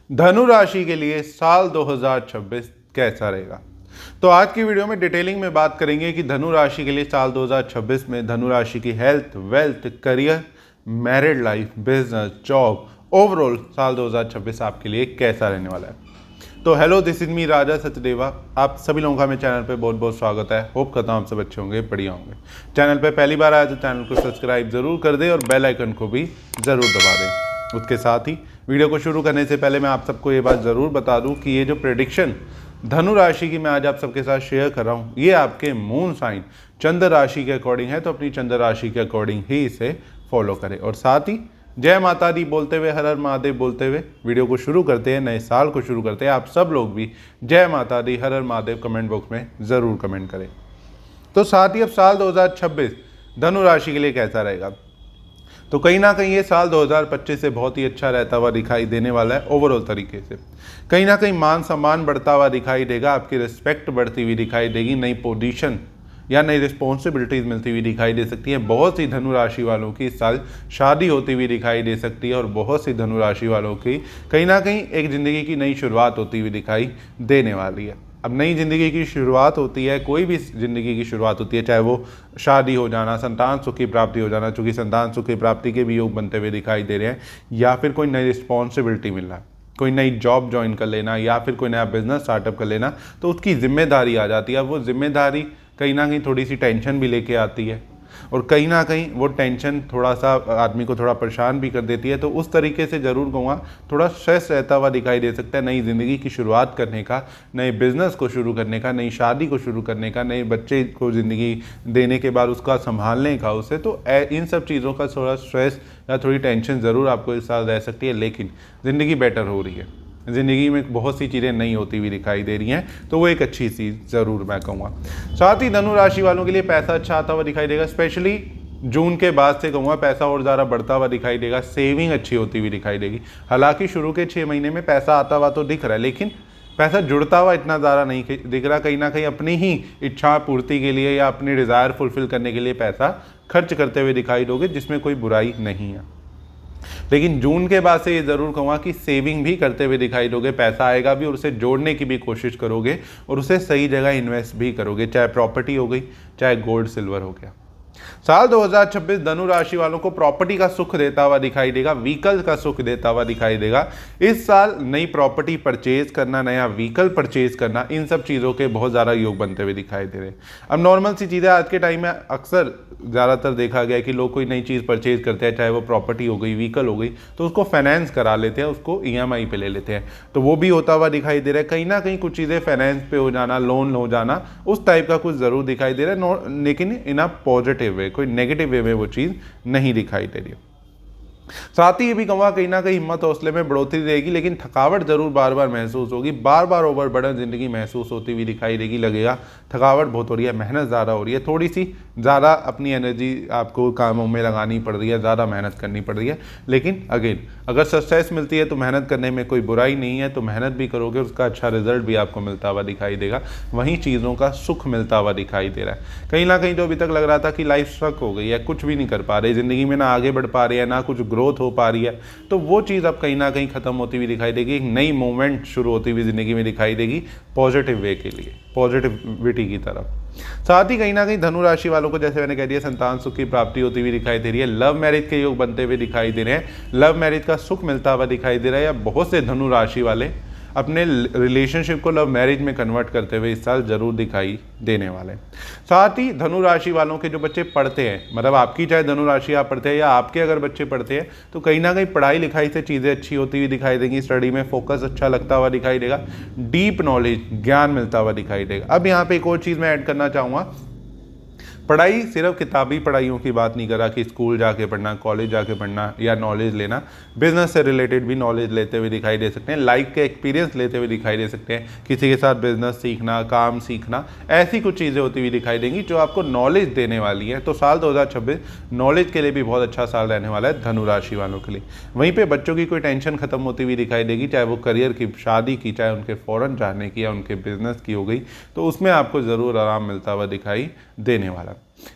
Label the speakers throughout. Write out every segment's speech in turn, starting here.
Speaker 1: धनु राशि के लिए साल 2026 कैसा रहेगा। तो आज की वीडियो में डिटेलिंग में बात करेंगे कि धनु राशि के लिए साल 2026 में धनु राशि की health, wealth, career, married life, business, job, overall साल 2026 आपके लिए कैसा रहने वाला है। तो हेलो, दिस इज मी राजा सचदेवा। आप सभी लोगों का मेरे चैनल पे बहुत बहुत स्वागत है। होप करता हूँ आप सब अच्छे होंगे, बढ़िया होंगे। चैनल पे पहली बार आया तो चैनल को सब्सक्राइब जरूर कर दें और बेल आइकन को भी ज़रूर दबा दें। उसके साथ ही वीडियो को शुरू करने से पहले मैं आप सबको ये बात ज़रूर बता दूं कि ये जो प्रेडिक्शन धनु राशि की मैं आज आप सबके साथ शेयर कर रहा हूँ, ये आपके मून साइन चंद्र राशि के अकॉर्डिंग है। तो अपनी चंद्र राशि के अकॉर्डिंग ही इसे फॉलो करें। और साथ ही जय माता दी बोलते हुए, हर हर महादेव बोलते हुए वीडियो को शुरू करते हैं, नए साल को शुरू करते हैं। आप सब लोग भी जय माता दी, हर हर महादेव कमेंट बॉक्स में ज़रूर कमेंट करें। तो साथ ही अब साल 2026 धनु राशि के लिए कैसा रहेगा। तो कहीं ना कहीं ये साल 2025 से बहुत ही अच्छा रहता हुआ दिखाई देने वाला है। ओवरऑल तरीके से कहीं ना कहीं मान सम्मान बढ़ता हुआ दिखाई देगा, आपकी रिस्पेक्ट बढ़ती हुई दिखाई देगी, नई पोजीशन या नई रिस्पॉन्सिबिलिटीज़ मिलती हुई दिखाई दे सकती है। बहुत सी धनु राशि वालों की इस साल शादी होती हुई दिखाई दे सकती है और बहुत सी धनु राशि वालों की कहीं ना कहीं एक ज़िंदगी की नई शुरुआत होती हुई दिखाई देने वाली है। अब नई ज़िंदगी की शुरुआत होती है, कोई भी ज़िंदगी की शुरुआत होती है, चाहे वो शादी हो जाना, संतान सुख की प्राप्ति हो जाना, चूँकि संतान सुख की प्राप्ति के भी योग बनते हुए दिखाई दे रहे हैं, या फिर कोई नई रिस्पॉन्सिबिलिटी मिल रहा है, कोई नई जॉब ज्वाइन कर लेना, या फिर कोई नया बिजनेस स्टार्टअप कर लेना, तो उसकी जिम्मेदारी आ जाती है। अब वो जिम्मेदारी कहीं ना कहीं थोड़ी सी टेंशन भी लेके आती है और कहीं ना कहीं वो टेंशन थोड़ा सा आदमी को थोड़ा परेशान भी कर देती है। तो उस तरीके से ज़रूर कहूँगा थोड़ा स्ट्रेस रहता हुआ दिखाई दे सकता है नई ज़िंदगी की शुरुआत करने का, नए बिजनेस को शुरू करने का, नई शादी को शुरू करने का, नए बच्चे को ज़िंदगी देने के बाद उसका संभालने का उसे। तो इन सब चीज़ों का थोड़ा स्ट्रेस या थोड़ी टेंशन ज़रूर आपको इस साल रह सकती है, लेकिन ज़िंदगी बेटर हो रही है। ज़िंदगी में बहुत सी चीज़ें नई होती हुई दिखाई दे रही हैं, तो वो एक अच्छी चीज़ ज़रूर मैं कहूँगा। साथ ही धनु राशि वालों के लिए पैसा अच्छा आता हुआ दिखाई देगा। स्पेशली जून के बाद से कहूँगा पैसा और ज़्यादा बढ़ता हुआ दिखाई देगा, सेविंग अच्छी होती हुई दिखाई देगी। हालांकि शुरू के 6 महीने में पैसा आता हुआ तो दिख रहा है, लेकिन पैसा जुड़ता हुआ इतना ज़्यादा नहीं दिख रहा। कहीं ना कहीं अपनी ही इच्छा पूर्ति के लिए या अपनी डिज़ायर फुलफिल करने के लिए पैसा खर्च करते हुए दिखाई दोगे, जिसमें कोई बुराई नहीं है। लेकिन जून के बाद से ये ज़रूर कहूँगा कि सेविंग भी करते हुए दिखाई दोगे, पैसा आएगा भी और उसे जोड़ने की भी कोशिश करोगे और उसे सही जगह इन्वेस्ट भी करोगे, चाहे प्रॉपर्टी हो गई, चाहे गोल्ड सिल्वर हो गया। साल 2026 धनु राशि वालों को प्रॉपर्टी का सुख देता हुआ दिखाई देगा, व्हीकल का सुख देता हुआ दिखाई देगा। इस साल नई प्रॉपर्टी परचेज करना, नया व्हीकल परचेज करना, इन सब चीज़ों के बहुत ज़्यादा योग बनते हुए दिखाई दे रहे हैं। अब नॉर्मल सी चीज़ें आज के टाइम में अक्सर ज़्यादातर देखा गया है कि लोग कोई नई चीज़ परचेज करते हैं, चाहे वो प्रॉपर्टी हो गई, व्हीकल हो गई, तो उसको फाइनेंस करा लेते हैं, उसको EMI पे ले लेते हैं। तो वो भी होता हुआ दिखाई दे रहा है। कहीं ना कहीं कुछ चीज़ें फाइनेंस पे हो जाना, लोन हो जाना, उस टाइप का कुछ ज़रूर दिखाई दे रहा है, लेकिन इन अ पॉजिटिव वे, कोई नेगेटिव वे में वो चीज़ नहीं दिखाई दे रही है। साथ ही ये भी कहूँगा कहीं ना कहीं हिम्मत हौसले में बढ़ोतरी रहेगी, लेकिन थकावट जरूर बार बार महसूस होगी, बार बार ओवरबर्डन जिंदगी महसूस होती हुई दिखाई देगी। लगेगा थकावट बहुत हो रही है, मेहनत ज़्यादा हो रही है, थोड़ी सी ज़्यादा अपनी एनर्जी आपको कामों में लगानी पड़ रही है, ज़्यादा मेहनत करनी पड़ रही है। लेकिन अगेन अगर सक्सेस मिलती है तो मेहनत करने में कोई बुराई नहीं है, तो मेहनत भी करोगे, उसका अच्छा रिजल्ट भी आपको मिलता हुआ दिखाई देगा। वहीं चीज़ों का सुख मिलता हुआ दिखाई दे रहा है। कहीं ना कहीं जो अभी तक लग रहा था कि लाइफ स्ट्रक हो गई है, कुछ भी नहीं कर पा रहे ज़िंदगी में, ना आगे बढ़ पा रही है, ना कुछ ग्रोथ हो पा रही है, तो वो चीज़ अब कहीं ना कहीं खत्म होती हुई दिखाई देगी। एक नई मूवमेंट शुरू होती हुई जिंदगी में दिखाई देगी, पॉजिटिव वे के लिए, पॉजिटिविटी की तरफ। साथ ही कहीं ना कहीं धनु राशि वालों को, जैसे मैंने कह दिया, संतान सुख की प्राप्ति होती हुई दिखाई दे रही है। लव मैरिज के योग बनते हुए दिखाई दे रहे हैं, लव मैरिज का सुख मिलता हुआ दिखाई दे रहा है। या बहुत से धनु राशि वाले अपने रिलेशनशिप को लव मैरिज में कन्वर्ट करते हुए इस साल जरूर दिखाई देने वाले हैं। साथ ही धनु राशि वालों के जो बच्चे पढ़ते हैं, मतलब आपकी चाहे धनु राशि आप पढ़ते हैं या आपके अगर बच्चे पढ़ते हैं, तो कहीं ना कहीं पढ़ाई लिखाई से चीज़ें अच्छी होती हुई दिखाई देंगी, स्टडी में फोकस अच्छा लगता हुआ दिखाई देगा, डीप नॉलेज, ज्ञान मिलता हुआ दिखाई देगा। अब यहाँ पे एक और चीज़ मैं ऐड करना चाहूँगा, पढ़ाई सिर्फ किताबी पढ़ाइयों की बात नहीं कर रहा कि स्कूल जाके पढ़ना, कॉलेज जाके पढ़ना या नॉलेज लेना। बिजनेस से रिलेटेड भी नॉलेज लेते हुए दिखाई दे सकते हैं, लाइफ के एक्सपीरियंस लेते हुए दिखाई दे सकते हैं, किसी के साथ बिजनेस सीखना, काम सीखना, ऐसी कुछ चीज़ें होती हुई दिखाई देंगी जो आपको नॉलेज देने वाली है। तो साल 2026 नॉलेज के लिए भी बहुत अच्छा साल रहने वाला है धनु राशि वालों के लिए। वहीं पर बच्चों की कोई टेंशन खत्म होती हुई दिखाई देगी, चाहे वो करियर की, शादी की, चाहे उनके फॉरेन जाने की या उनके बिजनेस की हो गई, तो उसमें आपको ज़रूर आराम मिलता हुआ दिखाई देने वाला।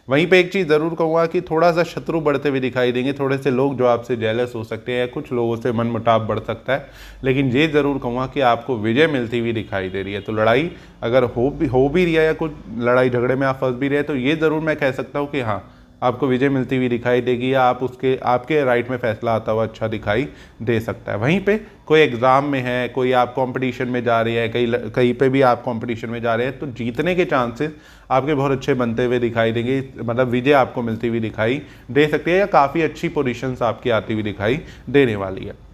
Speaker 1: वहीं पे एक चीज़ ज़रूर कहूँगा कि थोड़ा सा शत्रु बढ़ते हुए दिखाई देंगे, थोड़े से लोग जो आपसे जेलस हो सकते हैं या कुछ लोगों से मनमुटाव बढ़ सकता है, लेकिन ये ज़रूर कहूँगा कि आपको विजय मिलती हुई दिखाई दे रही है। तो लड़ाई अगर हो भी रही है या कुछ लड़ाई झगड़े में आप फंस भी रहे, तो ये ज़रूर मैं कह सकता हूँ कि हाँ, आपको विजय मिलती हुई दिखाई देगी या आप उसके आपके राइट में फैसला आता हुआ अच्छा दिखाई दे सकता है। वहीं पे कोई एग्ज़ाम में है, कोई आप कंपटीशन में जा रही है, कहीं पे भी आप कंपटीशन में जा रहे हैं, तो जीतने के चांसेस आपके बहुत अच्छे बनते हुए दिखाई देंगे, मतलब विजय आपको मिलती हुई दिखाई दे सकती है या काफ़ी अच्छी पोजीशंस आपकी आती हुई दिखाई देने वाली है।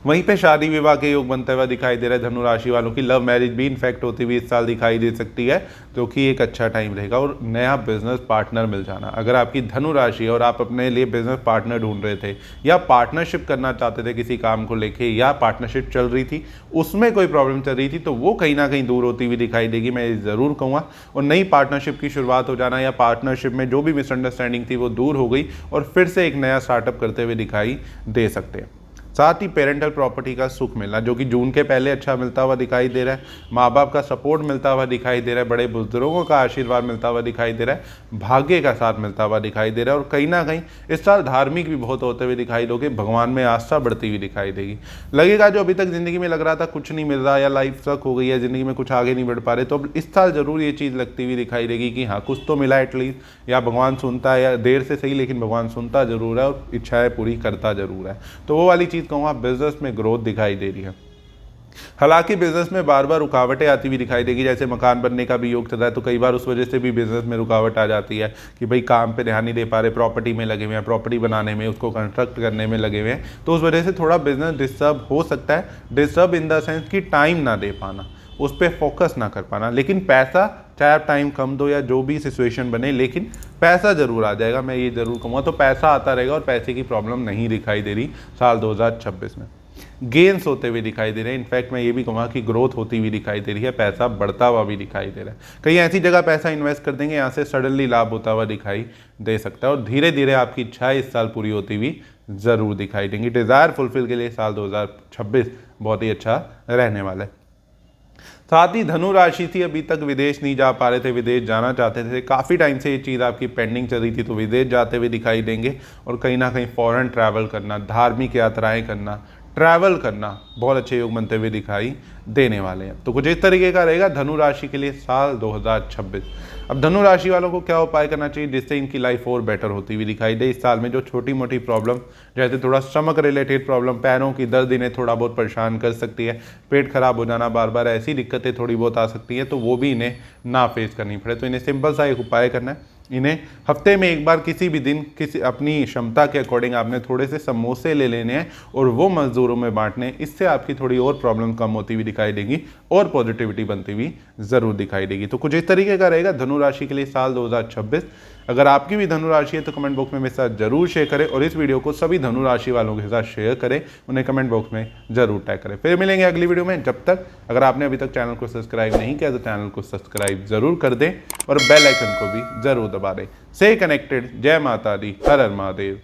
Speaker 1: वहीं पे शादी विवाह के योग बनता हुआ दिखाई दे रहा है धनु राशि वालों की। लव मैरिज भी इनफैक्ट होती हुई इस साल दिखाई दे सकती है, जो कि एक अच्छा टाइम रहेगा। और नया बिजनेस पार्टनर मिल जाना, अगर आपकी धनु राशि है और आप अपने लिए बिजनेस पार्टनर ढूंढ रहे थे या पार्टनरशिप करना चाहते थे किसी काम को लेके, या पार्टनरशिप चल रही थी उसमें कोई प्रॉब्लम चल रही थी, तो वो कहीं ना कहीं दूर होती हुई दिखाई देगी, मैं ज़रूर कहूँगा। और नई पार्टनरशिप की शुरुआत हो जाना या पार्टनरशिप में जो भी मिसअंडरस्टैंडिंग थी वो दूर हो गई और फिर से एक नया स्टार्टअप करते हुए दिखाई दे सकते हैं। साथ ही पेरेंटल प्रॉपर्टी का सुख मिलना, जो कि जून के पहले अच्छा मिलता हुआ दिखाई दे रहा है। माँ बाप का सपोर्ट मिलता हुआ दिखाई दे रहा है, बड़े बुजुर्गों का आशीर्वाद मिलता हुआ दिखाई दे रहा है, भाग्य का साथ मिलता हुआ दिखाई दे रहा है। और कहीं ना कहीं इस साल धार्मिक भी बहुत होते हुए दिखाई दोगे, भगवान में आस्था बढ़ती हुई दिखाई देगी। लगेगा जो अभी तक जिंदगी में लग रहा था कुछ नहीं मिल रहा या लाइफ सक हो गई है, जिंदगी में कुछ आगे नहीं बढ़ पा रहे, तो अब इस साल जरूर ये चीज़ लगती हुई दिखाई देगी कि हाँ कुछ तो मिला एटलीस्ट, या भगवान सुनता है, या देर से सही लेकिन भगवान सुनता जरूर है और इच्छाएं पूरी करता जरूर है। तो वो वाली चीज़ कहूँगा बिजनेस में ग्रोथ दिखाई दे रही है। हालांकि बिजनेस में बार बार रुकावटें आती हुई दिखाई देगी, जैसे मकान बनने का भी योग चल रहा है, तो कई बार उस वजह से भी बिजनेस में रुकावट आ जाती है कि भाई काम पे ध्यान नहीं दे पा रहे, प्रॉपर्टी में लगे हुए हैं, प्रॉपर्टी बनाने में, उसको कंस्ट्रक्ट करने में लगे हुए हैं, तो उस वजह से थोड़ा बिजनेस डिस्टर्ब हो सकता है। डिस्टर्ब इन द सेंस कि टाइम ना दे पाना, उस पर फोकस ना कर पाना, लेकिन पैसा चाहे आप टाइम कम दो या जो भी सिचुएशन बने, लेकिन पैसा जरूर आ जाएगा, मैं ये जरूर कहूँगा। तो पैसा आता रहेगा और पैसे की प्रॉब्लम नहीं दिखाई दे रही साल 2026 में। गेन्स होते हुए दिखाई दे रहे हैं, इनफैक्ट मैं ये भी कहूँगा कि ग्रोथ होती हुई दिखाई दे रही है, पैसा बढ़ता हुआ भी दिखाई दे रहा है। कहीं ऐसी जगह पैसा इन्वेस्ट कर देंगे यहाँ से सडनली लाभ होता हुआ दिखाई दे सकता है। और धीरे धीरे आपकी इच्छाएं इस साल पूरी होती हुई ज़रूर दिखाई देंगी। डिज़ायर फुलफिल के लिए साल 2026 बहुत ही अच्छा रहने वाला है। साथ ही धनु राशि थी, अभी तक विदेश नहीं जा पा रहे थे, विदेश जाना चाहते थे, काफ़ी टाइम से ये चीज़ आपकी पेंडिंग चल रही थी, तो विदेश जाते हुए दिखाई देंगे। और कहीं ना कहीं फॉरेन ट्रैवल करना, धार्मिक यात्राएं करना, ट्रैवल करना बहुत अच्छे योग बनते हुए दिखाई देने वाले हैं। तो कुछ इस तरीके का रहेगा धनु राशि के लिए साल 2026। अब धनु राशि वालों को क्या उपाय करना चाहिए जिससे इनकी लाइफ और बेटर होती हुई दिखाई दे। इस साल में जो छोटी मोटी प्रॉब्लम, जैसे थोड़ा स्टमक रिलेटेड प्रॉब्लम, पैरों की दर्द इन्हें थोड़ा बहुत परेशान कर सकती है, पेट खराब हो जाना, बार बार ऐसी दिक्कतें थोड़ी बहुत आ सकती हैं, तो वो भी इन्हें ना फेस करनी पड़े। तो इन्हें सिंपल सा एक उपाय करना है, इन्हें हफ्ते में एक बार किसी भी दिन किसी अपनी क्षमता के अकॉर्डिंग आपने थोड़े से समोसे ले लेने हैं और वो मजदूरों में बांटने हैं। इससे आपकी थोड़ी और प्रॉब्लम कम होती हुई दिखाई देगी और पॉजिटिविटी बनती हुई ज़रूर दिखाई देगी। तो कुछ इस तरीके का रहेगा धनु राशि के लिए साल 2026। अगर आपकी भी धनु राशि है तो कमेंट बॉक्स में मेरे साथ जरूर शेयर करें और इस वीडियो को सभी धनु राशि वालों के साथ शेयर करें, उन्हें कमेंट बॉक्स में जरूर टैग करें। फिर मिलेंगे अगली वीडियो में। जब तक अगर आपने अभी तक चैनल को सब्सक्राइब नहीं किया तो चैनल को सब्सक्राइब जरूर कर दें और बेल आइकन को भी जरूर दबा दें। से कनेक्टेड। जय माता दी, हर हर महादेव।